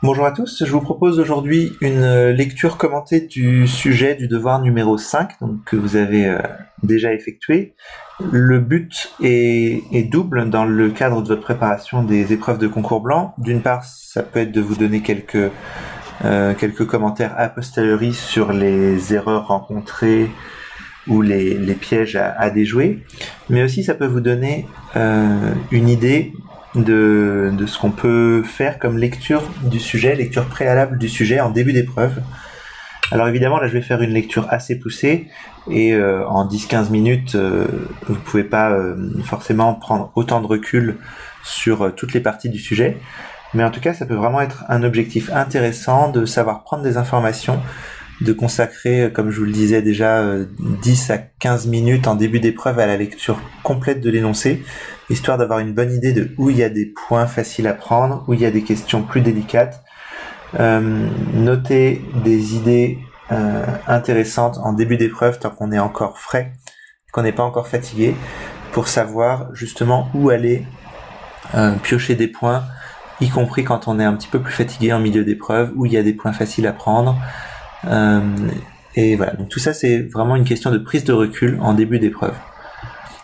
Bonjour à tous, je vous propose aujourd'hui une lecture commentée du sujet du devoir numéro 5, donc, que vous avez déjà effectué. Le but est double dans le cadre de votre préparation des épreuves de concours blanc. D'une part, ça peut être de vous donner quelques commentaires a posteriori sur les erreurs rencontrées ou les pièges à déjouer, mais aussi ça peut vous donner une idée de ce qu'on peut faire comme lecture du sujet, lecture préalable du sujet en début d'épreuve. Alors évidemment, là je vais faire une lecture assez poussée et en 10-15 minutes, vous pouvez pas forcément prendre autant de recul sur toutes les parties du sujet, mais en tout cas ça peut vraiment être un objectif intéressant de savoir prendre des informations, de consacrer, comme je vous le disais déjà, 10 à 15 minutes en début d'épreuve à la lecture complète de l'énoncé, histoire d'avoir une bonne idée de où il y a des points faciles à prendre, où il y a des questions plus délicates. Noter des idées intéressantes en début d'épreuve tant qu'on est encore frais, qu'on n'est pas encore fatigué, pour savoir justement où aller piocher des points, y compris quand on est un petit peu plus fatigué en milieu d'épreuve, où il y a des points faciles à prendre. Et voilà, donc tout ça c'est vraiment une question de prise de recul en début d'épreuve.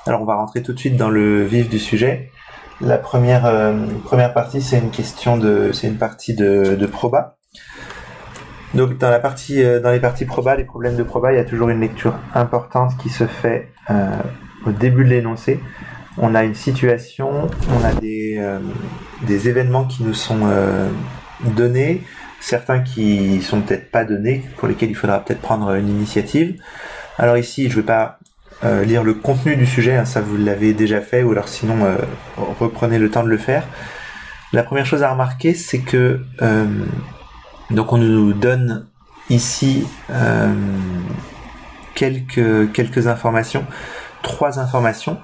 Alors on va rentrer tout de suite dans le vif du sujet. La première partie c'est une partie de proba. Donc dans les parties proba, les problèmes de proba, il y a toujours une lecture importante qui se fait au début de l'énoncé. On a une situation, on a des événements qui nous sont donnés, certains qui sont peut-être pas donnés, pour lesquels il faudra peut-être prendre une initiative. Alors ici, je vais pas lire le contenu du sujet, hein, ça vous l'avez déjà fait, ou alors sinon reprenez le temps de le faire. La première chose à remarquer, c'est que donc on nous donne ici quelques informations, 3 informations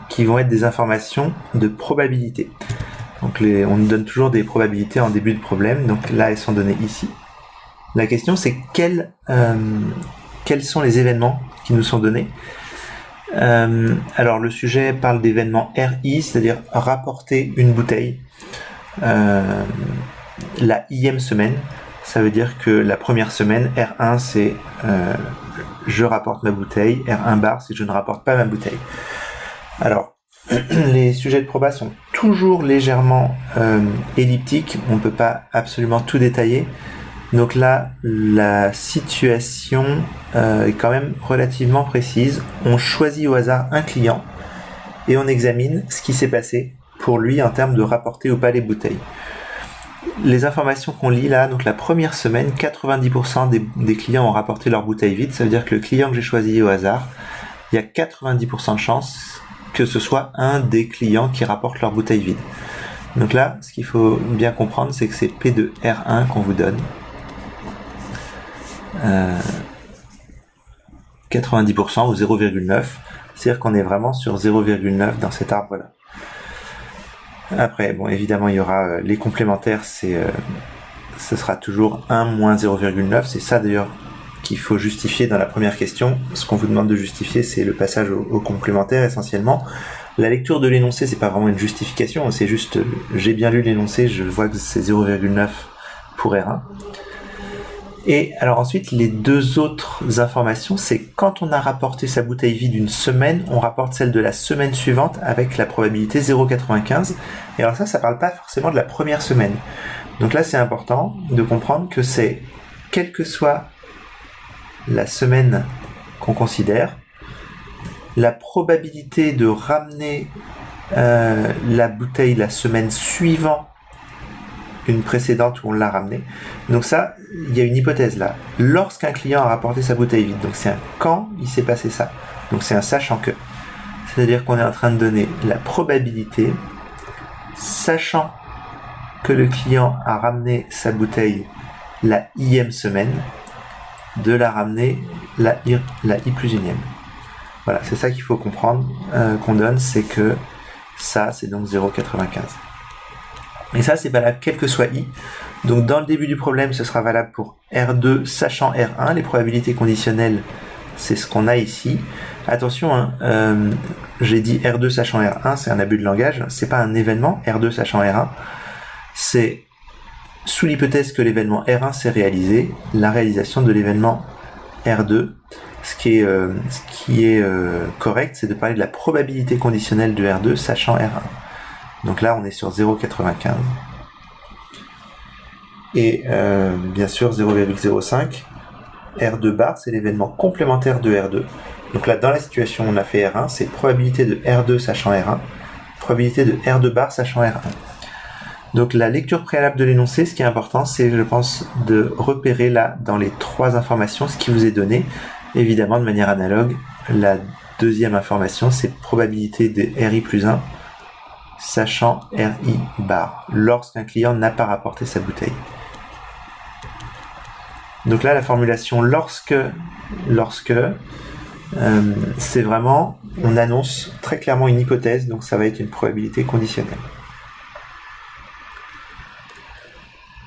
qui vont être des informations de probabilité. Donc on nous donne toujours des probabilités en début de problème, donc là elles sont données ici. La question c'est quels sont les événements qui nous sont donnés. Alors le sujet parle d'événements RI, c'est-à-dire rapporter une bouteille la ième semaine. Ça veut dire que la première semaine, R1 c'est je rapporte ma bouteille, R1 bar c'est je ne rapporte pas ma bouteille. Alors les sujets de proba sont toujours légèrement elliptiques, on ne peut pas absolument tout détailler. Donc là, la situation est quand même relativement précise. On choisit au hasard un client et on examine ce qui s'est passé pour lui en termes de rapporter ou pas les bouteilles. Les informations qu'on lit là, donc la première semaine, 90% des clients ont rapporté leurs bouteilles vides. Ça veut dire que le client que j'ai choisi au hasard, il y a 90% de chances que ce soit un des clients qui rapporte leur bouteille vide. Donc là, ce qu'il faut bien comprendre, c'est que c'est P de R1 qu'on vous donne. 90% ou 0,9, c'est-à-dire qu'on est vraiment sur 0,9 dans cet arbre-là. Après, bon, évidemment, il y aura les complémentaires, ce sera toujours 1 moins 0,9, c'est ça d'ailleurs qu'il faut justifier dans la première question. Ce qu'on vous demande de justifier, c'est le passage au complémentaire essentiellement. La lecture de l'énoncé, c'est pas vraiment une justification, c'est juste j'ai bien lu l'énoncé, je vois que c'est 0,9 pour R1. Et alors ensuite, les 2 autres informations, c'est quand on a rapporté sa bouteille vide une semaine, on rapporte celle de la semaine suivante avec la probabilité 0,95. Et alors ça parle pas forcément de la première semaine. Donc là, c'est important de comprendre que c'est, quelle que soit la semaine qu'on considère, la probabilité de ramener la bouteille la semaine suivant une précédente où on l'a ramenée. Donc ça, il y a une hypothèse là. Lorsqu'un client a rapporté sa bouteille vide, donc c'est un quand il s'est passé ça. Donc c'est un sachant que. C'est-à-dire qu'on est en train de donner la probabilité, sachant que le client a ramené sa bouteille la ième semaine, de la ramener la i plus unième. Voilà, c'est ça qu'il faut comprendre, qu'on donne, c'est que ça, c'est donc 0,95. Et ça, c'est valable quel que soit i. Donc dans le début du problème, ce sera valable pour R2 sachant R1. Les probabilités conditionnelles, c'est ce qu'on a ici. Attention, hein, j'ai dit R2 sachant R1, c'est un abus de langage. C'est pas un événement, R2 sachant R1. C'est sous l'hypothèse que l'événement R1 s'est réalisé, la réalisation de l'événement R2. Ce qui est correct, c'est de parler de la probabilité conditionnelle de R2 sachant R1. Donc là, on est sur 0,95. Et bien sûr, 0,05. R2 bar, c'est l'événement complémentaire de R2. Donc là, dans la situation où on a fait R1, c'est probabilité de R2 sachant R1, probabilité de R2 bar sachant R1. Donc la lecture préalable de l'énoncé, ce qui est important, c'est, je pense, de repérer là, dans les trois informations, ce qui vous est donné. Évidemment, de manière analogue, la deuxième information, c'est probabilité de RI plus 1, sachant RI bar, lorsqu'un client n'a pas rapporté sa bouteille. Donc là, la formulation lorsque, c'est vraiment, on annonce très clairement une hypothèse, donc ça va être une probabilité conditionnelle.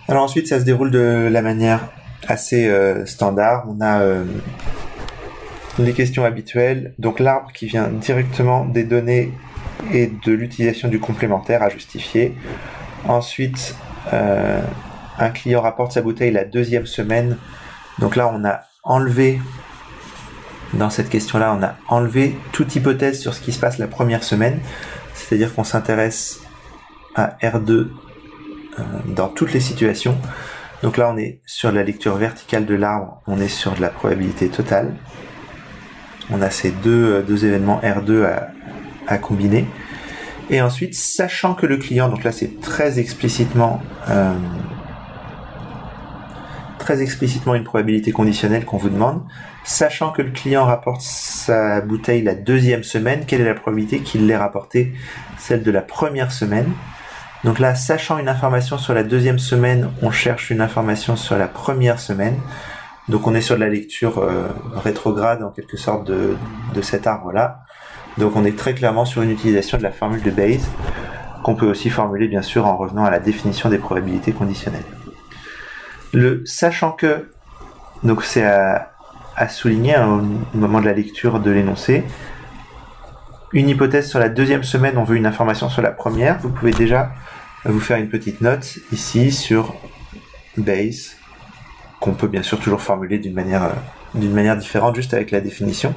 Alors ensuite, ça se déroule de la manière assez standard. On a les questions habituelles, donc l'arbre qui vient directement des données et de l'utilisation du complémentaire à justifier. Ensuite, un client rapporte sa bouteille la deuxième semaine. Donc là, on a enlevé, dans cette question-là, on a enlevé toute hypothèse sur ce qui se passe la première semaine. C'est-à-dire qu'on s'intéresse à R2 dans toutes les situations. Donc là, on est sur la lecture verticale de l'arbre, on est sur de la probabilité totale. On a ces deux événements R2 à combiner. Et ensuite, sachant que le client, donc là c'est très explicitement une probabilité conditionnelle qu'on vous demande, sachant que le client rapporte sa bouteille la deuxième semaine, quelle est la probabilité qu'il l'ait rapportée celle de la première semaine? Donc là, sachant une information sur la deuxième semaine, on cherche une information sur la première semaine. Donc on est sur de la lecture rétrograde en quelque sorte de cet arbre-là. Donc on est très clairement sur une utilisation de la formule de Bayes, qu'on peut aussi formuler bien sûr en revenant à la définition des probabilités conditionnelles. Le sachant que, donc c'est à souligner au moment de la lecture de l'énoncé, une hypothèse sur la deuxième semaine, on veut une information sur la première, vous pouvez déjà vous faire une petite note ici sur Bayes, qu'on peut bien sûr toujours formuler d'une manière différente, juste avec la définition.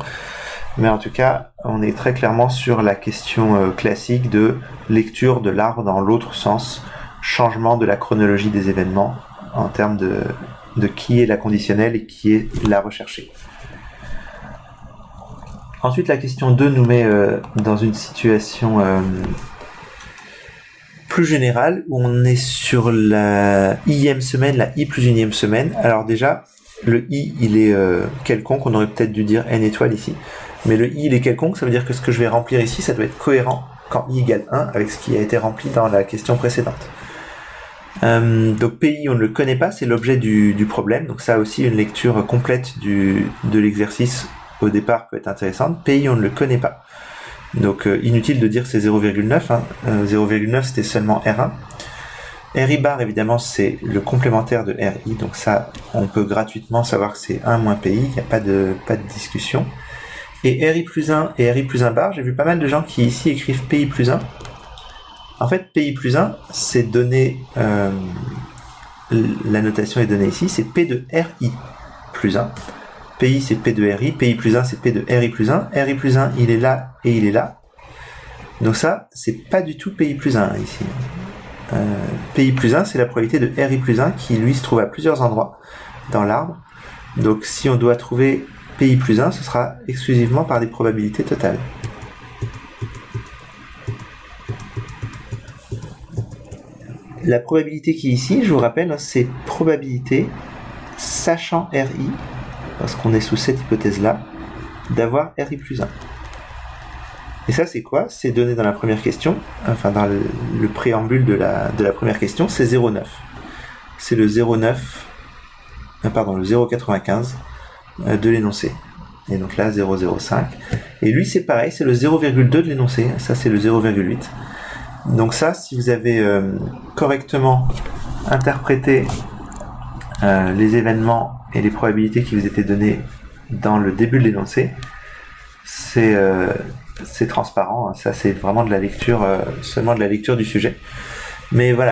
Mais en tout cas, on est très clairement sur la question classique de lecture de l'arbre dans l'autre sens, changement de la chronologie des événements en termes de qui est la conditionnelle et qui est la recherchée. Ensuite, la question 2 nous met dans une situation plus générale où on est sur la i-ème semaine, la i plus unième semaine. Alors déjà, le i, il est quelconque, on aurait peut-être dû dire n étoile ici. Mais le i, il est quelconque, ça veut dire que ce que je vais remplir ici, ça doit être cohérent quand i égale 1 avec ce qui a été rempli dans la question précédente. Donc PI, on ne le connaît pas, c'est l'objet du problème. Donc ça aussi, une lecture complète de l'exercice au départ peut être intéressante. PI, on ne le connaît pas. Donc inutile de dire c'est 0,9. 0,9, c'était seulement R1. RI bar, évidemment, c'est le complémentaire de RI. Donc ça, on peut gratuitement savoir que c'est 1 moins PI, il n'y a pas de discussion. Et RI plus 1 et RI plus 1 bar, j'ai vu pas mal de gens qui ici écrivent PI plus 1. En fait, PI plus 1, c'est donné, la notation est donnée ici, c'est P de RI plus 1. PI, c'est P de RI, PI plus 1, c'est P de RI plus 1. RI plus 1, il est là et il est là. Donc ça, c'est pas du tout PI plus 1 ici. PI plus 1, c'est la probabilité de RI plus 1 qui, lui, se trouve à plusieurs endroits dans l'arbre. Donc si on doit trouver PI plus 1, ce sera exclusivement par des probabilités totales. La probabilité qui est ici, je vous rappelle, c'est probabilité, sachant RI, parce qu'on est sous cette hypothèse-là, d'avoir RI plus 1. Et ça, c'est quoi? C'est donné dans la première question, enfin dans le préambule de la première question, c'est 0,9. C'est le 0,95 de l'énoncé. Et donc là, 0,05. Et lui, c'est pareil, c'est le 0,2 de l'énoncé. Ça, c'est le 0,8. Donc ça, si vous avez correctement interprété les événements et les probabilités qui vous étaient données dans le début de l'énoncé, c'est transparent. Ça, c'est vraiment de la lecture, seulement de la lecture du sujet. Mais voilà.